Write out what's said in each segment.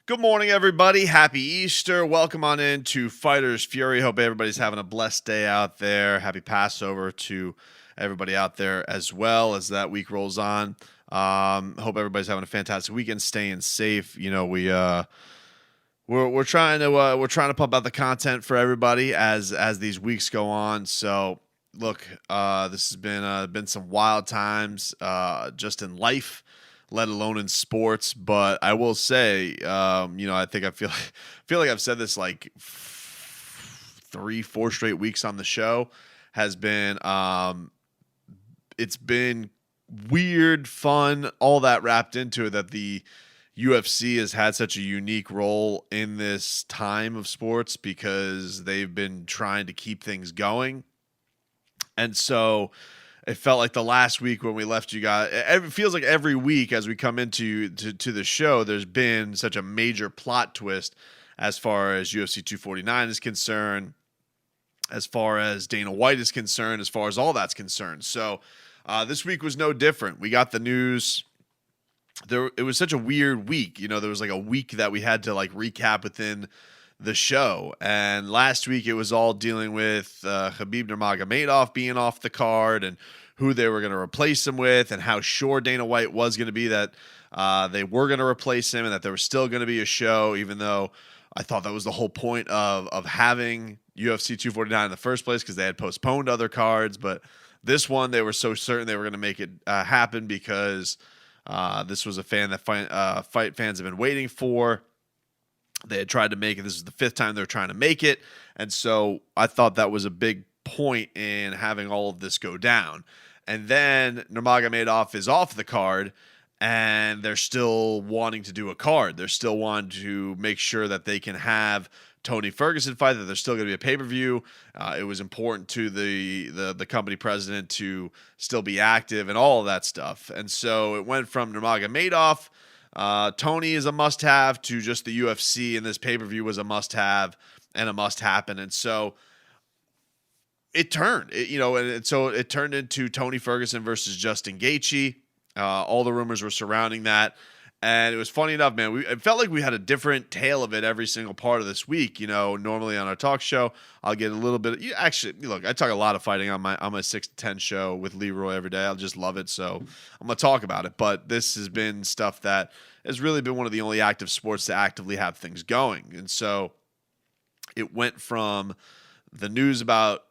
Good morning, everybody. Happy Easter. Welcome on into Fighters Fury. Hope everybody's having a blessed day out there. Happy Passover to everybody out there as well as that week rolls on. Hope everybody's having a fantastic weekend, staying safe. You know, we're trying to pump out the content for everybody as these weeks go on. So look, this has been some wild times just in life, let alone in sports. But I will say, I feel like I've said this like 3-4 straight weeks on the show. Has been it's been weird, fun, all that wrapped into it, that the UFC has had such a unique role in this time of sports because they've been trying to keep things going. And so it felt like the last week when we left you guys, it feels like every week as we come into the show, there's been such a major plot twist as far as UFC 249 is concerned, as far as Dana White is concerned, as far as all that's concerned. So this week was no different. We got the news. It was such a weird week. You know, there was like a week that we had to like recap within the show. And last week it was all dealing with Khabib Nurmagomedov being off the card and who they were going to replace him with and how sure Dana White was going to be that they were going to replace him and that there was still going to be a show, even though I thought that was the whole point of having UFC 249 in the first place, because they had postponed other cards. But this one, they were so certain they were going to make it happen because this was a fan that fight fans have been waiting for. They had tried to make it. This is the 5th time they're trying to make it. And so I thought that was a big point in having all of this go down. And then Nurmagomedov is off the card, and they're still wanting to do a card. They're still wanting to make sure that they can have Tony Ferguson fight, that there's still going to be a pay-per-view. It was important to the company president to still be active and all of that stuff. And so it went from Nurmagomedov, Tony is a must-have, to just the UFC, and this pay-per-view was a must-have and a must-happen. And so it turned, so it turned into Tony Ferguson versus Justin Gaethje. All the rumors were surrounding that. And it was funny enough, man, it felt like we had a different tale of it every single part of this week. You know, normally on our talk show, I'll get a little bit. Actually, look, I talk a lot of fighting on my 6 to 10 show with Leroy every day. I just love it, so I'm gonna talk about it. But this has been stuff that has really been one of the only active sports to actively have things going. And so it went from the news about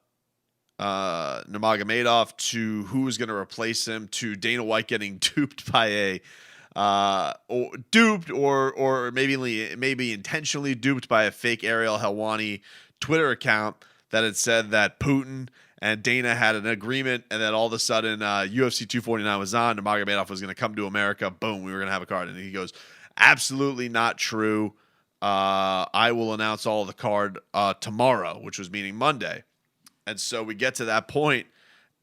Nurmagomedov to who was going to replace him, to Dana White getting duped by or maybe intentionally duped by a fake Ariel Helwani Twitter account that had said that Putin and Dana had an agreement, and then all of a sudden UFC 249 was on. Nurmagomedov was going to come to America. Boom, we were going to have a card. And he goes, absolutely not true. I will announce all of the card tomorrow, which was meaning Monday. And so we get to that point,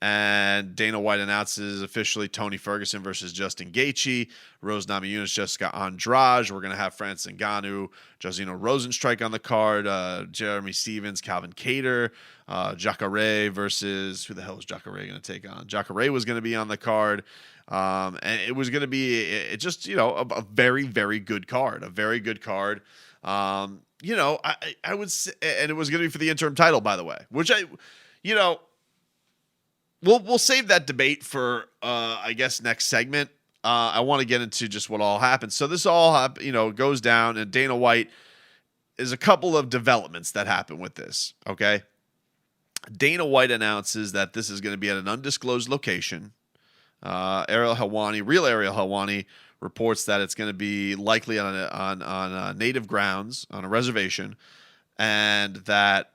and Dana White announces officially Tony Ferguson versus Justin Gaethje, Rose Namajunas, Jessica Andrade. We're going to have Francis Ngannou, Josino Rosenstrike on the card, Jeremy Stevens, Calvin Kattar, Jacare versus, who the hell is Jacare going to take on? Jacare was going to be on the card. And it was going to be a very, very good card, a very good card. I would say, and it was going to be for the interim title, by the way, which we'll save that debate for, I guess, next segment. I want to get into just what all happened. So this all goes down, and Dana White is a couple of developments that happen with this. Okay. Dana White announces that this is going to be at an undisclosed location. Ariel Helwani reports that it's going to be likely on native grounds, on a reservation, and that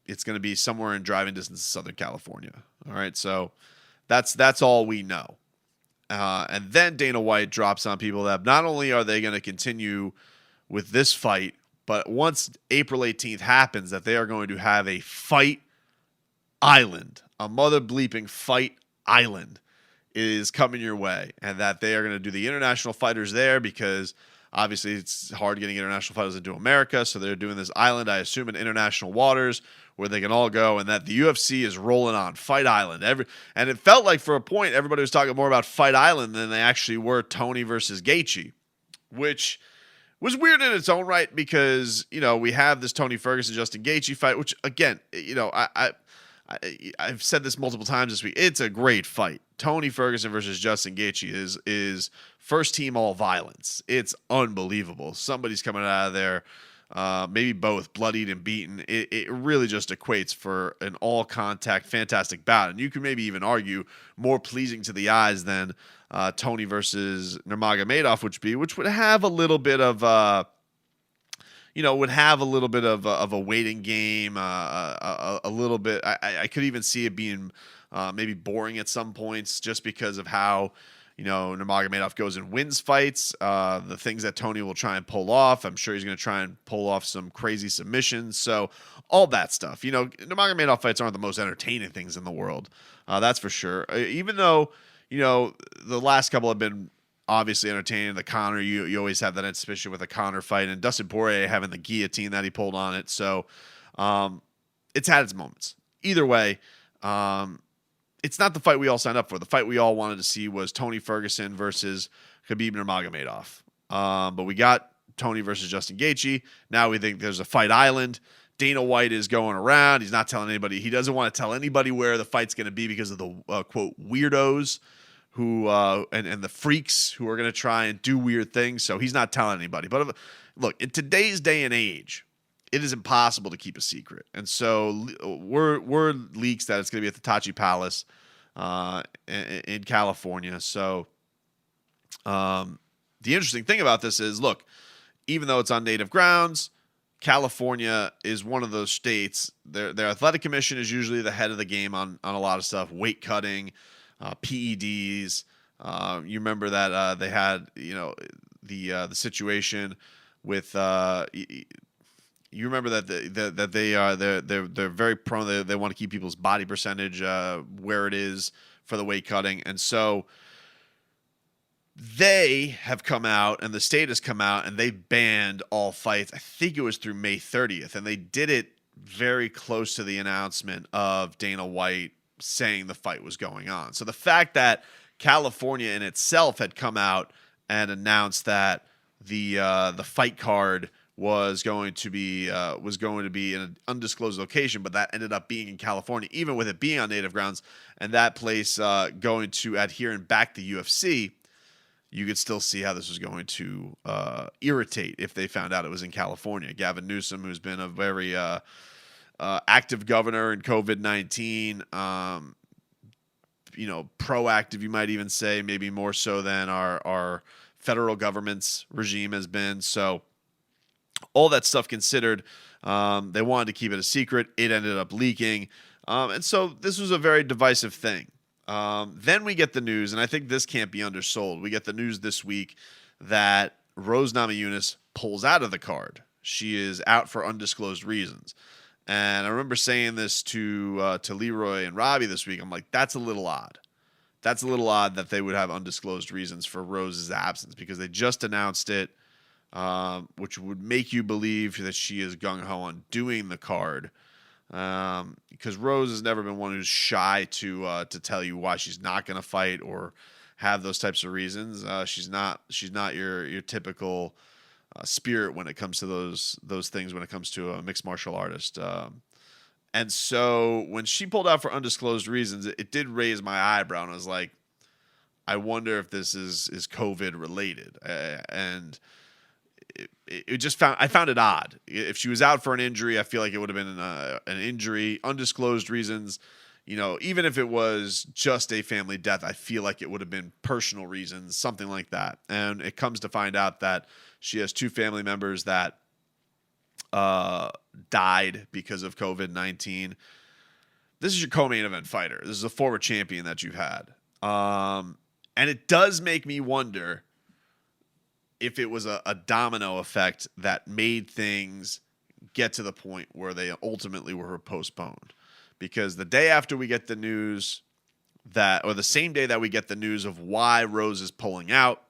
it's going to be somewhere in driving distance of Southern California. All right, so that's all we know. And then Dana White drops on people that not only are they going to continue with this fight, but once April 18th happens, that they are going to have a fight island, a mother bleeping fight island is coming your way, and that they are going to do the international fighters there because obviously it's hard getting international fighters into America. So they're doing this island, I assume, in international waters where they can all go, and that the UFC is rolling on Fight Island. And it felt like for a point everybody was talking more about Fight Island than they actually were Tony versus Gaethje, which was weird in its own right because, we have this Tony Ferguson Justin Gaethje fight, which again, I've said this multiple times this week. It's a great fight. Tony Ferguson versus Justin Gaethje is first team all violence. It's unbelievable. Somebody's coming out of there, maybe both, bloodied and beaten. It really just equates for an all contact, fantastic bout, and you can maybe even argue more pleasing to the eyes than Tony versus Nurmagomedov, which would have a little bit of a waiting game, a little bit. I could even see it being maybe boring at some points just because of how, Nurmagomedov goes and wins fights, the things that Tony will try and pull off. I'm sure he's going to try and pull off some crazy submissions. So all that stuff, Nurmagomedov fights aren't the most entertaining things in the world. That's for sure. Even though, the last couple have been obviously entertaining. The Conor, you always have that suspicion with a Conor fight, and Dustin Poirier having the guillotine that he pulled on it. So it's had its moments. Either way, it's not the fight we all signed up for. The fight we all wanted to see was Tony Ferguson versus Khabib Nurmagomedov. But we got Tony versus Justin Gaethje. Now we think there's a fight island. Dana White is going around. He's not telling anybody. He doesn't want to tell anybody where the fight's going to be because of the quote weirdos who and the freaks who are going to try and do weird things. So he's not telling anybody. But look, in today's day and age, it is impossible to keep a secret. And so word leaks that it's going to be at the Tachi Palace in California. So the interesting thing about this is, look, even though it's on native grounds, California is one of those states. Their athletic commission is usually the head of the game on a lot of stuff, weight cutting, PEDs. You remember that they had, the situation with. You remember that they're very prone. They want to keep people's body percentage where it is for the weight cutting, and so they have come out, and the state has come out, and they banned all fights. I think it was through May 30th, and they did it very close to the announcement of Dana White saying the fight was going on. So the fact that California in itself had come out and announced that the fight card was going to be in an undisclosed location, but that ended up being in California, even with it being on native grounds, and that place going to adhere and back the UFC, you could still see how this was going to irritate if they found out it was in California. Gavin Newsom, who's been a very active governor in COVID-19, proactive, you might even say, maybe more so than our federal government's regime has been. So all that stuff considered, they wanted to keep it a secret. It ended up leaking. And so this was a very divisive thing. Then we get the news, and I think this can't be undersold. We get the news this week that Rose Namajunas pulls out of the card. She is out for undisclosed reasons. And I remember saying this to Leroy and Robbie this week. I'm like, that's a little odd. That's a little odd that they would have undisclosed reasons for Rose's absence because they just announced it, which would make you believe that she is gung-ho on doing the card. Because Rose has never been one who's shy to tell you why she's not going to fight or have those types of reasons. She's not your typical spirit when it comes to those things. When it comes to a mixed martial artist, and so when she pulled out for undisclosed reasons, it did raise my eyebrow, and I was like, I wonder if this is COVID related, and. I found it odd. If she was out for an injury, I feel like it would have been an injury, undisclosed reasons. Even if it was just a family death, I feel like it would have been personal reasons, something like that. And it comes to find out that she has two family members that died because of COVID-19. This is your co-main event fighter. This is a former champion that you've had. And it does make me wonder if it was a domino effect that made things get to the point where they ultimately were postponed. Because the day after we get the news or the same day that we get the news of why Rose is pulling out,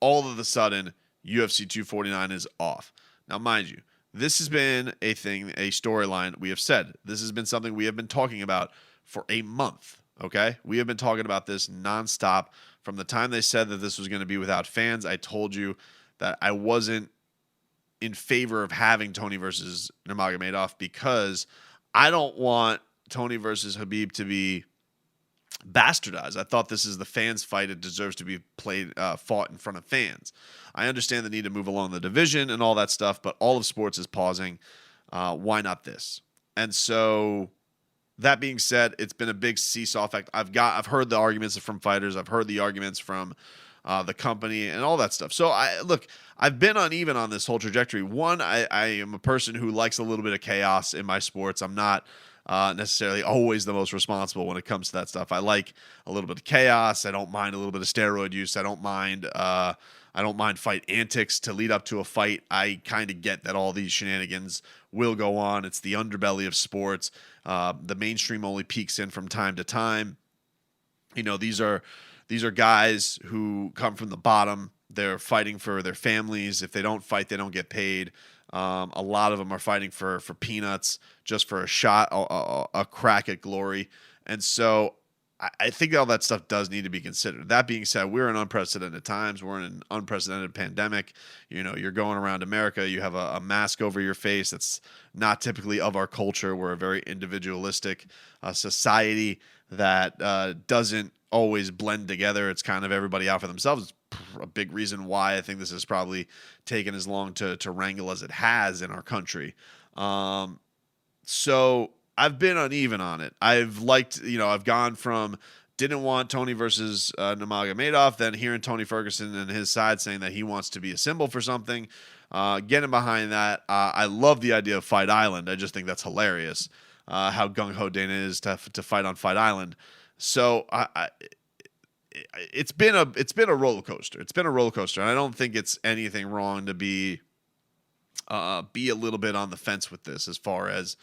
all of a sudden, UFC 249 is off. Now, mind you, this has been a storyline we have said. This has been something we have been talking about for a month, okay? We have been talking about this nonstop. From the time they said that this was going to be without fans, I told you that I wasn't in favor of having Tony versus Nurmagomedov because I don't want Tony versus Khabib to be bastardized. I thought this is the fans' fight. It deserves to be fought in front of fans. I understand the need to move along the division and all that stuff, but all of sports is pausing. Why not this? And so, that being said, it's been a big seesaw effect. I've heard the arguments from fighters. I've heard the arguments from the company and all that stuff. So I've been uneven on this whole trajectory. One, I am a person who likes a little bit of chaos in my sports. I'm not necessarily always the most responsible when it comes to that stuff. I like a little bit of chaos. I don't mind a little bit of steroid use. I don't mind fight antics to lead up to a fight. I kind of get that all these shenanigans will go on. It's the underbelly of sports. The mainstream only peeks in from time to time. These are guys who come from the bottom. They're fighting for their families. If they don't fight, they don't get paid. A lot of them are fighting for peanuts, just for a shot, a crack at glory. And so I think all that stuff does need to be considered. That being said, we're in unprecedented times. We're in an unprecedented pandemic. You're going around America. You have a mask over your face. That's not typically of our culture. We're a very individualistic society that doesn't always blend together. It's kind of everybody out for themselves. It's a big reason why I think this has probably taken as long to wrangle as it has in our country. So I've been uneven on it. I've gone from didn't want Tony versus Nurmagomedov, then hearing Tony Ferguson and his side saying that he wants to be a symbol for something. Getting behind that, I love the idea of Fight Island. I just think that's hilarious. How gung-ho Dana is to fight on Fight Island. So it's been a roller coaster. It's been a roller coaster, and I don't think it's anything wrong to be a little bit on the fence with this as far as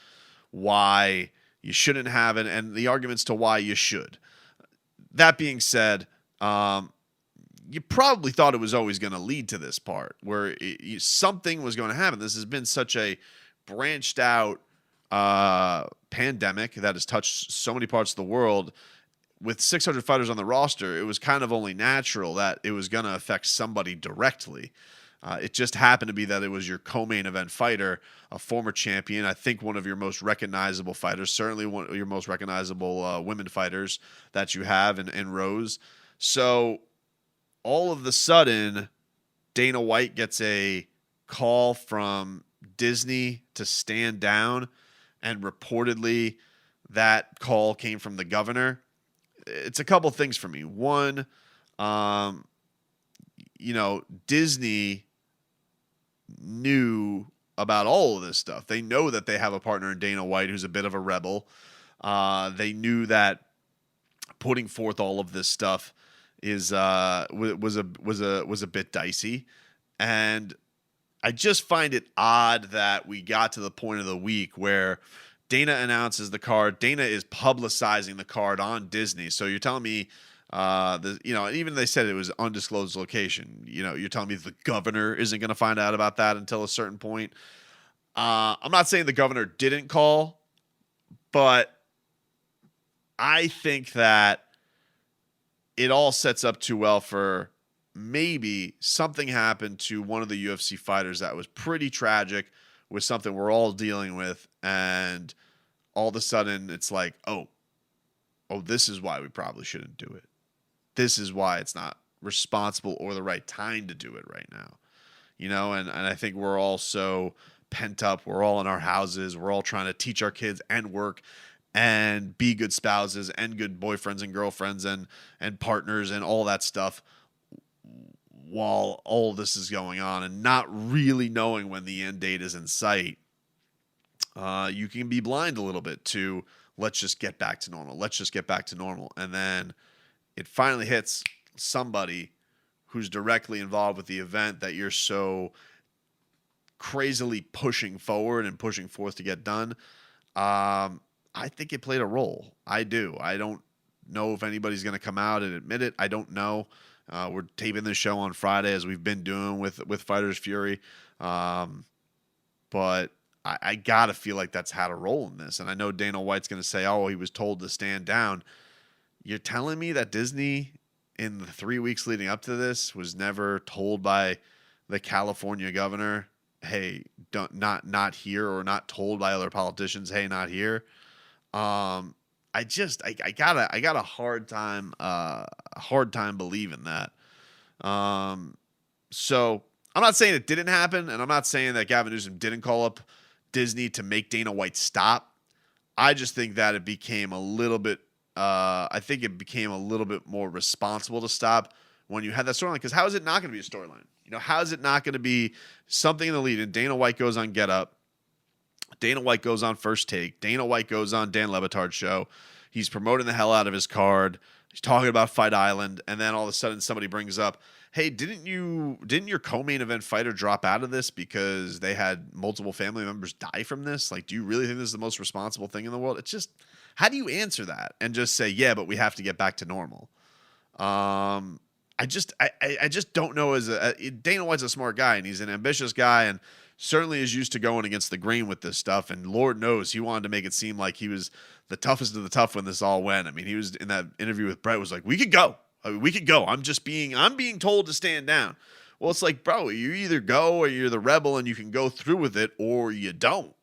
why you shouldn't have it and the arguments to why you should. That being said, you probably thought it was always going to lead to this part where something was going to happen. This has been such a branched out pandemic that has touched so many parts of the world. With 600 fighters on the roster, it was kind of only natural that it was going to affect somebody directly. It just happened to be that it was your co-main event fighter, a former champion, I think one of your most recognizable fighters, certainly one of your most recognizable women fighters that you have in Rose. So all of the sudden, Dana White gets a call from Disney to stand down, and reportedly that call came from the governor. It's a couple things for me. One, Disney knew about all of this stuff. They know that they have a partner in Dana White who's a bit of a rebel. They knew that putting forth all of this stuff was a bit dicey, and I just find it odd that we got to the point of the week where Dana announces the card. Dana is publicizing the card on Disney. So you're telling me, even they said it was undisclosed location. You're telling me the governor isn't going to find out about that until a certain point. I'm not saying the governor didn't call, but I think that it all sets up too well for maybe something happened to one of the UFC fighters that was pretty tragic, with something we're all dealing with, and all of a sudden it's like, oh, this is why we probably shouldn't do it. This is why it's not responsible or the right time to do it right now. And I think we're all so pent up. We're all in our houses. We're all trying to teach our kids and work and be good spouses and good boyfriends and girlfriends and partners and all that stuff while all this is going on, and not really knowing when the end date is in sight. You can be blind a little bit to, let's just get back to normal. Let's just get back to normal. And then it finally hits somebody who's directly involved with the event that you're so crazily pushing forward and pushing forth to get done. I think it played a role. I do. I don't know if anybody's going to come out and admit it. I don't know. We're taping this show on Friday, as we've been doing with Fighters Fury. But I got to feel like that's had a role in this. And I know Dana White's going to say, oh, he was told to stand down. You're telling me that Disney, in the 3 weeks leading up to this, was never told by the California governor, hey, don't not here, or not told by other politicians, hey, not here. I got a hard time believing that. So I'm not saying it didn't happen, and I'm not saying that Gavin Newsom didn't call up Disney to make Dana White stop. I just think that it became a little bit. I think it became a little bit more responsible to stop when you had that storyline. Because how is it not going to be a storyline? How is it not going to be something in the lead? And Dana White goes on Get Up. Dana White goes on First Take. Dana White goes on Dan Le Batard's show. He's promoting the hell out of his card. He's talking about Fight Island, and then all of a sudden somebody brings up, "Hey, didn't your co-main event fighter drop out of this because they had multiple family members die from this? Like, do you really think this is the most responsible thing in the world?" It's just, how do you answer that and just say, "Yeah, but we have to get back to normal"? I just don't know. Dana White's a smart guy, and he's an ambitious guy, and certainly is used to going against the grain with this stuff. And Lord knows he wanted to make it seem like he was the toughest of the tough when this all went. I mean, he was in that interview with Brett, was like, "We could go. We could go. I'm being told to stand down." Well, it's like, bro, you either go or you're the rebel and you can go through with it, or you don't.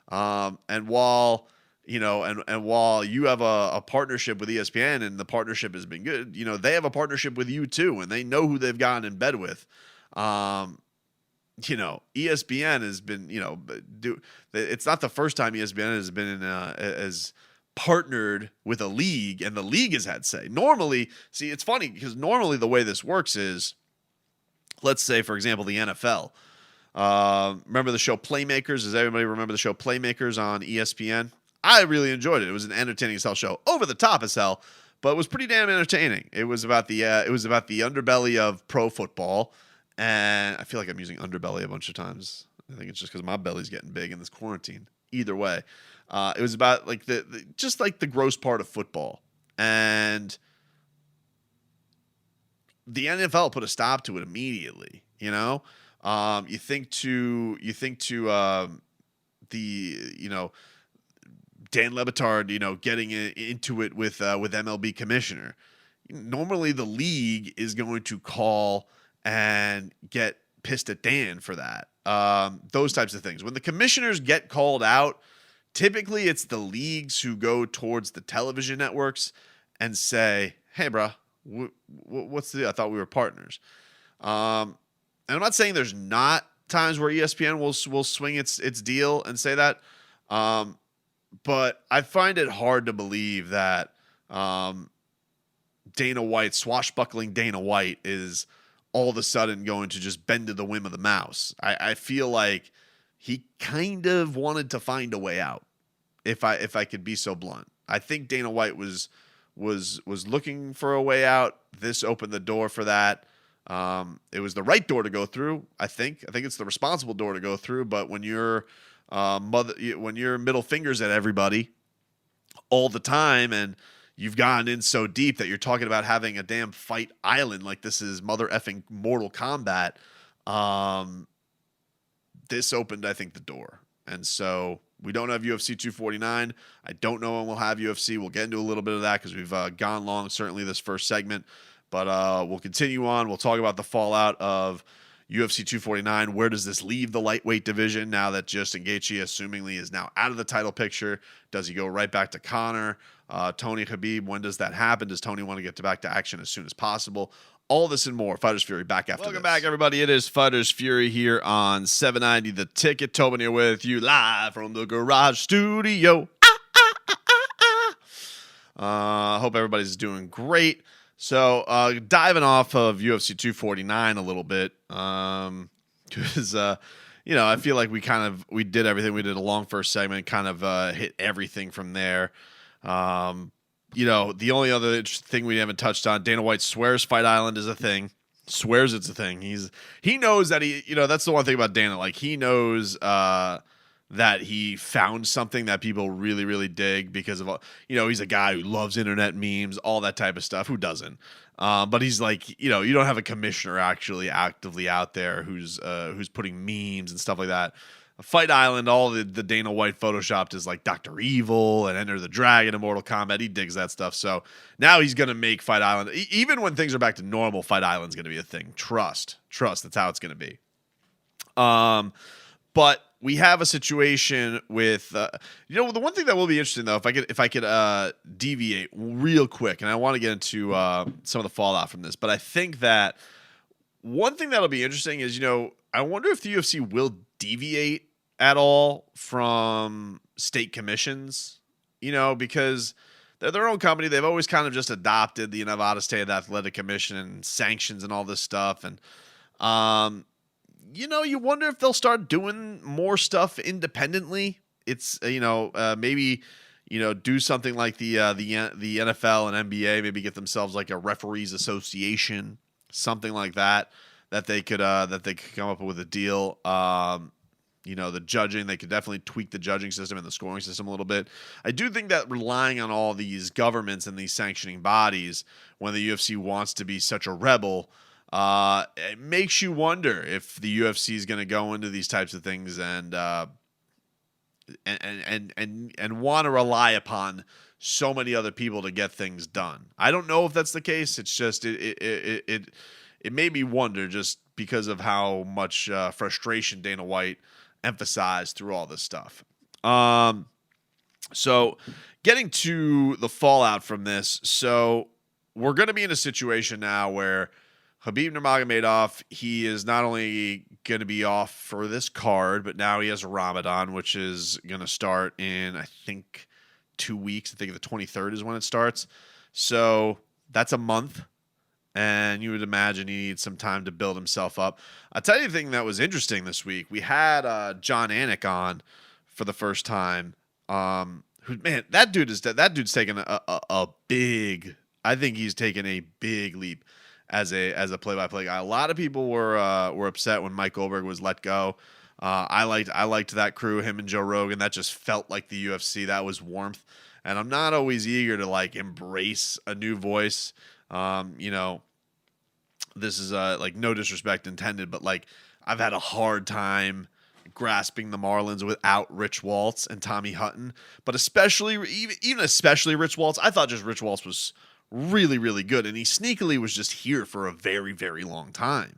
And while while you have a partnership with ESPN and the partnership has been good, they have a partnership with you too, and they know who they've gotten in bed with. ESPN has been, it's not the first time ESPN has been has partnered with a league, and the league has had say. Normally, see, it's funny because normally the way this works is, let's say, for example, the NFL. Remember the show Playmakers? Does everybody remember the show Playmakers on ESPN? I really enjoyed it. It was an entertaining as hell show, over the top as hell, but it was pretty damn entertaining. It was about the underbelly of pro football, and I feel like I'm using underbelly a bunch of times. I think it's just because my belly's getting big in this quarantine. Either way, it was about like just like the gross part of football, and the NFL put a stop to it immediately. You think to the Dan Le Batard, getting into it with MLB commissioner. Normally, the league is going to call and get pissed at Dan for that. Those types of things. When the commissioners get called out, typically it's the leagues who go towards the television networks and say, "Hey, bro, what's the deal? I thought we were partners." And I'm not saying there's not times where ESPN will swing its deal and say that. But I find it hard to believe that Dana White, swashbuckling Dana White, is all of a sudden going to just bend to the whim of the mouse. I feel like he kind of wanted to find a way out, if I could be so blunt. I think Dana White was looking for a way out. This opened the door for that. It was the right door to go through. I think it's the responsible door to go through. But when you're when you're middle fingers at everybody all the time, and you've gotten in so deep that you're talking about having a damn fight island like this is mother effing Mortal Kombat, this opened, I think, the door. And so we don't have UFC 249. I don't know when we'll have UFC. We'll get into a little bit of that because we've gone long, certainly this first segment. But we'll continue on. We'll talk about the fallout of UFC 249. Where does this leave the lightweight division now that Justin Gaethje, assumingly, is now out of the title picture? Does he go right back to Conor? Tony Khabib, when does that happen? Does Tony want to get back to action as soon as possible? All this and more. Fighters Fury back after Welcome back, everybody. It is Fighters Fury here on 790 The Ticket. Tobin here with you live from the garage studio. Hope everybody's doing great. So diving off of UFC 249 a little bit, because I feel like we did everything. We did a long first segment, kind of hit everything from there. The only other thing we haven't touched on, Dana White swears Fight Island is a thing. Swears it's a thing. He knows that that's the one thing about Dana. Like, he knows that he found something that people really, really dig because of, he's a guy who loves internet memes, all that type of stuff. Who doesn't? But he's like, you don't have a commissioner actually actively out there who's putting memes and stuff like that. Fight Island, all the Dana White photoshopped is like Dr. Evil and Enter the Dragon and Mortal Kombat. He digs that stuff. So now he's going to make Fight Island. Even when things are back to normal, Fight Island's going to be a thing. Trust. That's how it's going to be. But we have a situation with, the one thing that will be interesting though, if I could deviate real quick, and I want to get into some of the fallout from this, but I think that one thing that'll be interesting is, I wonder if the UFC will deviate at all from state commissions, because they're their own company. They've always kind of just adopted the Nevada State Athletic Commission and sanctions and all this stuff. And, you wonder if they'll start doing more stuff independently. It's, maybe, do something like the NFL and NBA, maybe get themselves like a referees association, something like that they could come up with a deal. The judging, they could definitely tweak the judging system and the scoring system a little bit. I do think that relying on all these governments and these sanctioning bodies when the UFC wants to be such a rebel, it makes you wonder if the UFC is going to go into these types of things and want to rely upon so many other people to get things done. I don't know if that's the case. It's just it made me wonder just because of how much frustration Dana White emphasized through all this stuff. So getting to the fallout from this, so we're going to be in a situation now where Khabib Nurmagomedov, he is not only going to be off for this card, but now he has Ramadan, which is going to start in, I think, 2 weeks. I think the 23rd is when it starts. So that's a month. And you would imagine he needs some time to build himself up. I'll tell you the thing that was interesting this week. We had John Anik on for the first time. That dude's taken a big. I think he's taken a big leap as a play-by-play guy. A lot of people were upset when Mike Goldberg was let go. I liked that crew, him and Joe Rogan. That just felt like the UFC. That was warmth. And I'm not always eager to embrace a new voice. This is no disrespect intended, but I've had a hard time grasping the Marlins without Rich Waltz and Tommy Hutton, but especially Rich Waltz. I thought just Rich Waltz was really, really good, and he sneakily was just here for a very, very long time.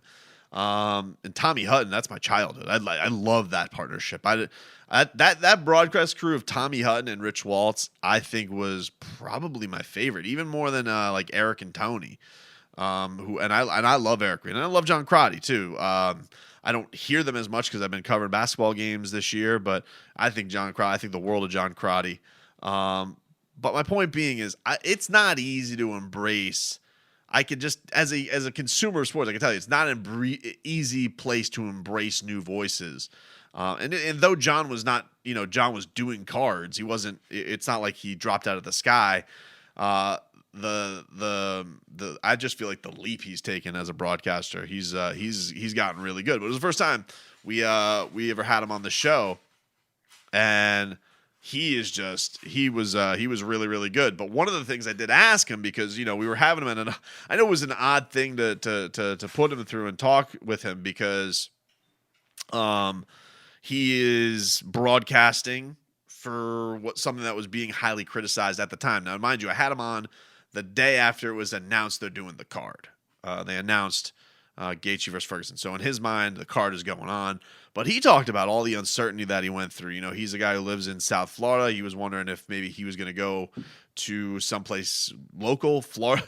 And Tommy Hutton, that's my childhood. I love that partnership. That broadcast crew of Tommy Hutton and Rich Waltz, I think was probably my favorite, even more than Eric and Tony. I love Eric Green, and I love John Crotty too. I don't hear them as much because I've been covering basketball games this year, but I think the world of John Crotty. But my point being is, it's not easy to embrace. I could just, as a consumer of sports, I can tell you, it's not an easy place to embrace new voices. And though John was not, John was doing cards, he wasn't. It's not like he dropped out of the sky. I just feel like the leap he's taken as a broadcaster, he's gotten really good. But it was the first time we ever had him on the show, and he was really, really good. But one of the things I did ask him, because we were having him, and I know it was an odd thing to put him through and talk with him, because he is broadcasting for something that was being highly criticized at the time. Now, mind you, I had him on the day after it was announced they're doing the card. They announced Gaethje versus Ferguson. So in his mind, the card is going on. But he talked about all the uncertainty that he went through. He's a guy who lives in South Florida. He was wondering if maybe he was going to go to someplace local, Florida.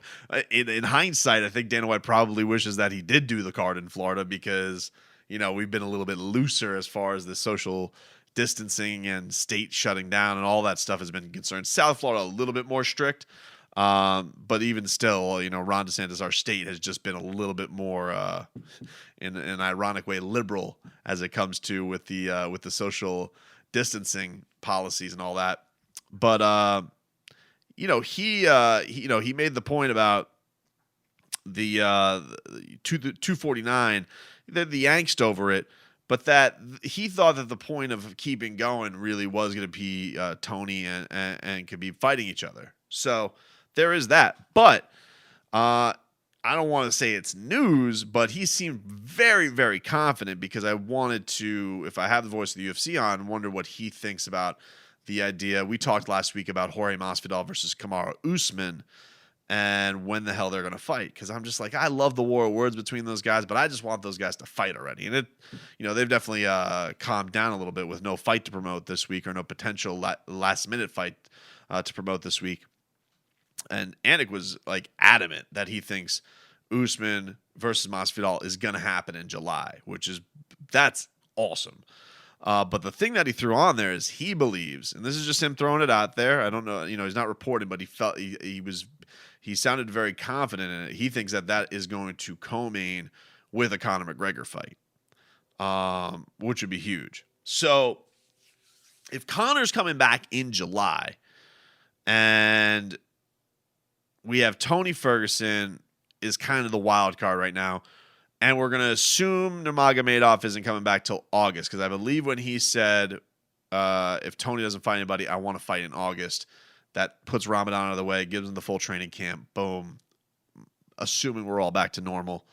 In hindsight, I think Dana White probably wishes that he did do the card in Florida, because we've been a little bit looser as far as the social distancing and state shutting down and all that stuff has been concerned. South Florida a little bit more strict. But even still, Ron DeSantis, our state, has just been a little bit more, in an ironic way, liberal as it comes to with the social distancing policies and all that. But he made the point about the 249, the angst over it, but that he thought that the point of keeping going really was going to be Tony and Khabib fighting each other. So there is that. But I don't want to say it's news, but he seemed very, very confident, because I wanted to, if I have the voice of the UFC on, wonder what he thinks about the idea. We talked last week about Jorge Masvidal versus Kamaru Usman, and when the hell they're going to fight. Because I'm just like, I love the war of words between those guys, but I just want those guys to fight already. And they've definitely calmed down a little bit with no fight to promote this week, or no potential last minute fight to promote this week. And Anik was like adamant that he thinks Usman versus Masvidal is going to happen in July, that's awesome. But the thing that he threw on there is he believes, and this is just him throwing it out there. I don't know, he's not reporting, but he sounded very confident in it. He thinks that is going to co-main with a Conor McGregor fight, which would be huge. So if Conor's coming back in July, and we have Tony Ferguson is kind of the wild card right now, and we're going to assume Nurmagomedov isn't coming back till August, because I believe when he said, if Tony doesn't fight anybody, I want to fight in August, that puts Ramadan out of the way, gives him the full training camp. Boom. Assuming we're all back to normal,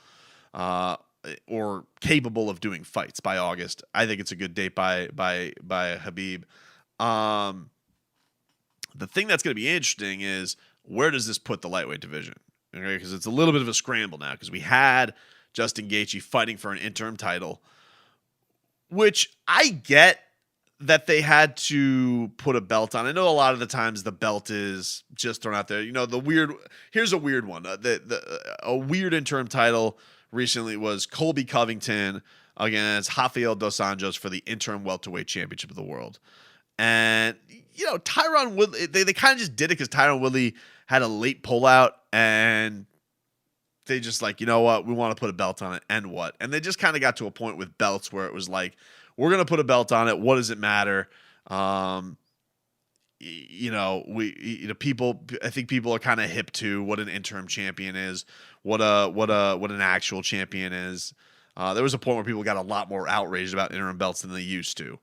or capable of doing fights by August. I think it's a good date by Khabib. The thing that's going to be interesting is, where does this put the lightweight division? Okay, because it's a little bit of a scramble now, because we had Justin Gaethje fighting for an interim title, which I get that they had to put a belt on. I know a lot of the times the belt is just thrown out there. Here's a weird one. A weird interim title recently was Colby Covington against Rafael Dos Anjos for the interim welterweight championship of the world. And, Tyron Woodley, they kind of just did it because Tyron Woodley had a late pullout, and they just like, you know what, we want to put a belt on it, and what? And they just kind of got to a point with belts where it was like, we're going to put a belt on it. What does it matter? People, I think people are kind of hip to what an interim champion is, what an actual champion is. There was a point where people got a lot more outraged about interim belts than they used to.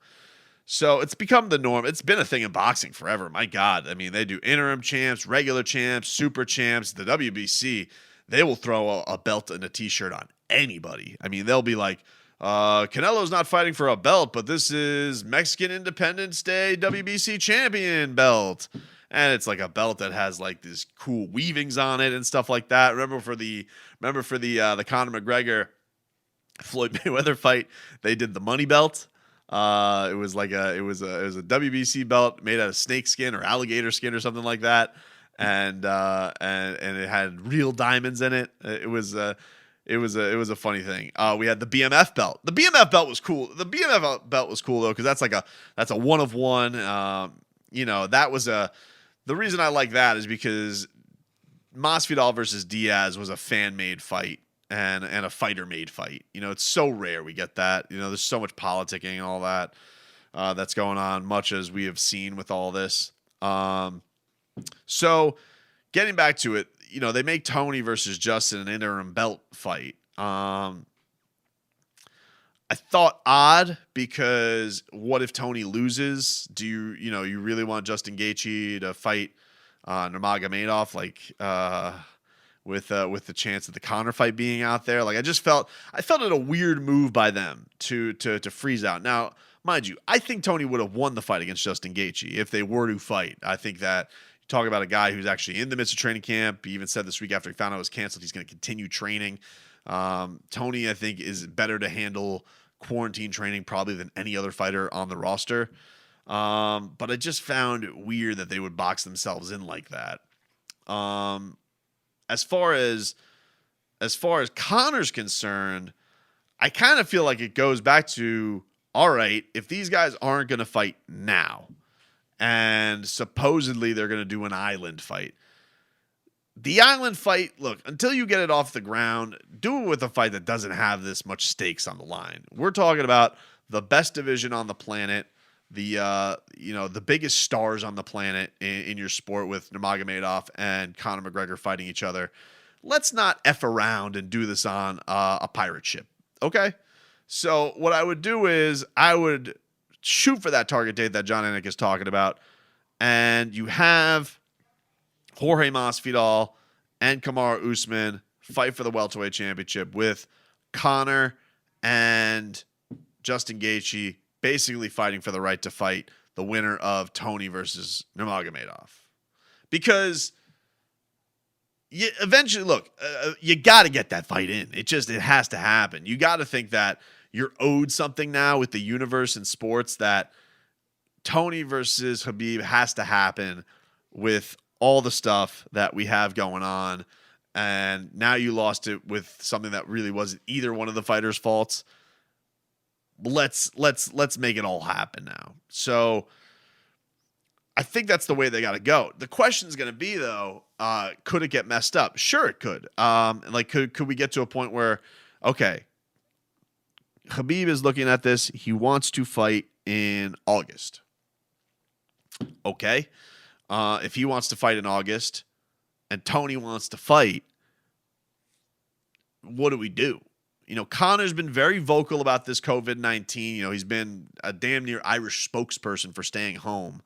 So it's become the norm. It's been a thing in boxing forever. My God. I mean, they do interim champs, regular champs, super champs. The WBC, they will throw a belt and a t-shirt on anybody. I mean, they'll be like, Canelo's not fighting for a belt, but this is Mexican Independence Day WBC champion belt. And it's like a belt that has like these cool weavings on it and stuff like that. Remember for the Conor McGregor Floyd Mayweather fight, they did the money belt. It was a WBC belt made out of snake skin or alligator skin or something like that. And it had real diamonds in it. It was a funny thing. We had the BMF belt. The BMF belt was cool. The BMF belt was cool though, because that's a one of one. The reason I like that is because Masvidal versus Diaz was a fan made fight and a fighter made fight. It's so rare we get that. There's so much politicking and all that that's going on, much as we have seen with all this. So getting back to it, they make Tony versus Justin an interim belt fight. I thought odd, because what if Tony loses? Do you really want Justin Gaethje to fight Nurmagomedov with the chance of the Conor fight being out there? Like, I felt it a weird move by them to freeze out. Now, mind you, I think Tony would have won the fight against Justin Gaethje if they were to fight. I think that you talk about a guy who's actually in the midst of training camp. He even said this week after he found out it was canceled, he's going to continue training. Tony, I think, is better to handle quarantine training probably than any other fighter on the roster. But I just found it weird that they would box themselves in like that. As far as Conor's concerned, I kind of feel like it goes back to, all right, if these guys aren't going to fight now, and supposedly they're going to do an island fight, the island fight, look, until you get it off the ground, do it with a fight that doesn't have this much stakes on the line. We're talking about the best division on the planet, the biggest stars on the planet in your sport, with Nurmagomedov and Conor McGregor fighting each other. Let's not F around and do this on a pirate ship, okay? So what I would do is I would shoot for that target date that John Anik is talking about, and you have Jorge Masvidal and Kamaru Usman fight for the welterweight championship, with Conor and Justin Gaethje basically fighting for the right to fight the winner of Tony versus Nurmagomedov. Because you eventually look. You got to get that fight in. It has to happen. You got to think that you're owed something now with the universe and sports that Tony versus Khabib has to happen with all the stuff that we have going on. And now you lost it with something that really wasn't either one of the fighters' faults. Let's make it all happen now. So I think that's the way they got to go. The question is going to be though, could it get messed up? Sure, it could. Could we get to a point where, okay, Khabib is looking at this. He wants to fight in August. Okay, if he wants to fight in August, and Tony wants to fight, what do we do? Conor's been very vocal about this COVID-19. He's been a damn near Irish spokesperson for staying home.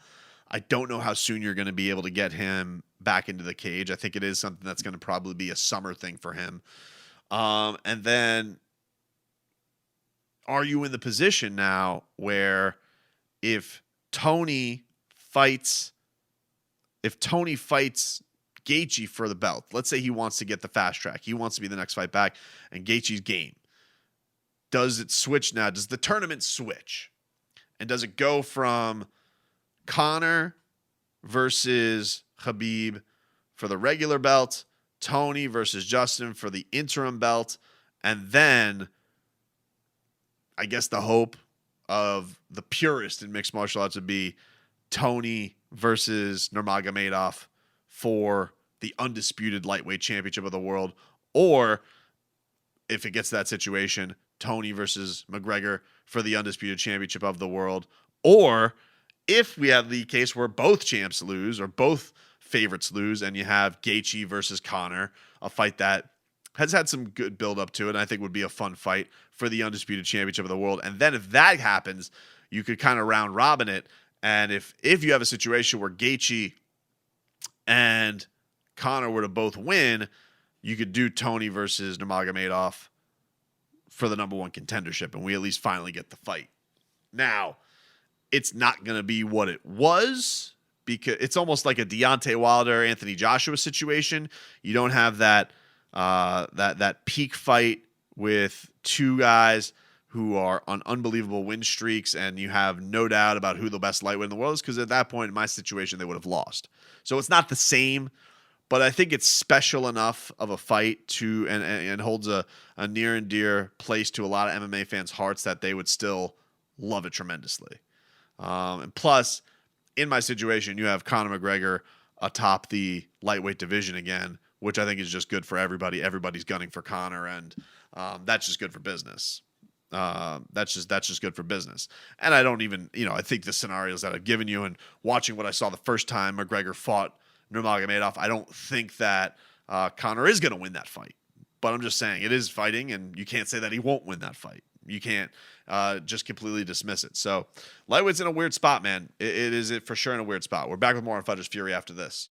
I don't know how soon you're going to be able to get him back into the cage. I think it is something that's going to probably be a summer thing for him. And then are you in the position now where if Tony fights Gaethje for the belt, let's say he wants to get the fast track, he wants to be the next fight back, and Gaethje's game, does it switch now? Does the tournament switch? And does it go from Conor versus Khabib for the regular belt, Tony versus Justin for the interim belt, and then I guess the hope of the purist in mixed martial arts would be Tony versus Nurmagomedov for the undisputed lightweight championship of the world, or if it gets to that situation, Tony versus McGregor for the undisputed championship of the world, or if we have the case where both champs lose or both favorites lose and you have Gaethje versus Conor, a fight that has had some good build up to it and I think would be a fun fight for the undisputed championship of the world. And then if that happens, you could kind of round robin it. And if you have a situation where Gaethje and Conor were to both win, you could do Tony versus Nurmagomedov for the number one contendership, and we at least finally get the fight. Now, it's not going to be what it was because it's almost like a Deontay Wilder, Anthony Joshua situation. You don't have that peak fight with two guys who are on unbelievable win streaks, and you have no doubt about who the best lightweight in the world is, because at that point in my situation, they would have lost. So it's not the same, but I think it's special enough of a fight to and holds a near and dear place to a lot of MMA fans' hearts that they would still love it tremendously. And plus, in my situation, you have Conor McGregor atop the lightweight division again, which I think is just good for everybody. Everybody's gunning for Conor, and that's just good for business. That's just good for business. And I don't even, I think the scenarios that I've given you and watching what I saw the first time McGregor fought Nurmagomedov, I don't think that Conor is going to win that fight. But I'm just saying it is fighting, and you can't say that he won't win that fight. You can't just completely dismiss it. So lightweight's in a weird spot, man. It is for sure in a weird spot. We're back with more on Fighters Fury after this.